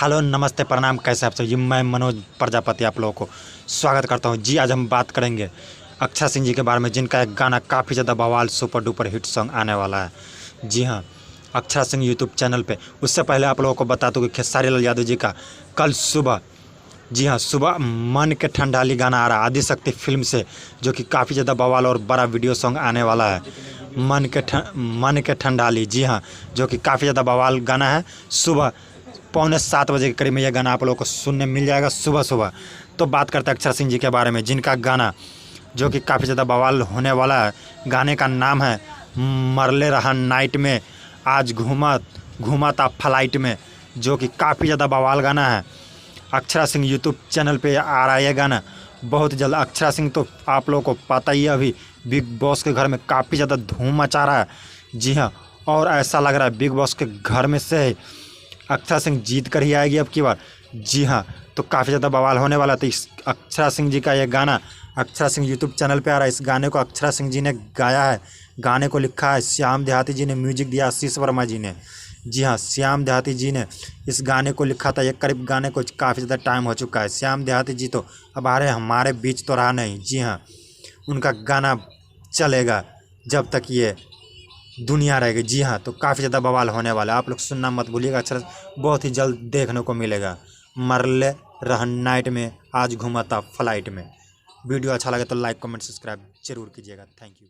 Hello नमस्ते प्रणाम, कैसे आप सब। जी मैं मनोज प्रजापति आप लोगों को स्वागत करता हूं। जी आज हम बात करेंगे अक्षरा सिंह जी के बारे में, जिनका एक गाना काफ़ी ज़्यादा बवाल सुपर डुपर हिट सॉन्ग आने वाला है। जी हाँ, अक्षरा सिंह यूट्यूब चैनल पे। उससे पहले आप लोगों को बता दूं कि खेसारी लाल यादव जी का कल सुबह, जी हाँ सुबह, मन के ठंडाली गाना आ रहा है आदिशक्ति फिल्म से, जो कि काफ़ी ज़्यादा बवाल और बड़ा वीडियो सॉन्ग आने वाला है। मन के ठंडाली, जी हाँ, जो कि काफ़ी ज़्यादा बवाल गाना है। सुबह 6:45 के करीब में यह गाना आप लोगों को सुनने मिल जाएगा सुबह सुबह। तो बात करते हैं अक्षरा सिंह जी के बारे में, जिनका गाना जो कि काफ़ी ज़्यादा बवाल होने वाला है। गाने का नाम है मरले रहा नाइट में, आज घूमा था फ्लाइट में, जो कि काफ़ी ज़्यादा बवाल गाना है। अक्षरा सिंह यूट्यूब चैनल पे आ रहा है यह गाना बहुत जल्द। अक्षरा सिंह तो आप लोगों को पता ही है, अभी बिग बॉस के घर में काफ़ी ज़्यादा धूम मचा रहा है। जी हाँ, और ऐसा लग रहा है बिग बॉस के घर में से अक्षरा सिंह जीत कर ही आएगी अब की बार। जी हाँ, तो काफ़ी ज़्यादा बवाल होने वाला। तो इस अक्षरा सिंह जी का ये गाना अक्षरा सिंह यूट्यूब चैनल पे आ रहा है। इस गाने को अक्षरा सिंह जी ने गाया है, गाने को लिखा है श्याम देहाती जी ने, म्यूजिक दिया आशीष वर्मा जी ने। जी हाँ, श्याम देहाती जी ने इस गाने को लिखा था। ये करीब गाने को काफ़ी ज़्यादा टाइम हो चुका है। श्याम देहाती जी तो अब हमारे बीच तो रहा नहीं। जी हाँ, उनका गाना चलेगा जब तक ये दुनिया रहेगी। जी हाँ, तो काफ़ी ज़्यादा बवाल होने वाला है, आप लोग सुनना मत भूलिएगा। अच्छा, बहुत ही जल्द देखने को मिलेगा। मरले रहन नाइट में, आज घूमा था फ्लाइट में। वीडियो अच्छा लगे तो लाइक कमेंट सब्सक्राइब जरूर कीजिएगा। Thank you.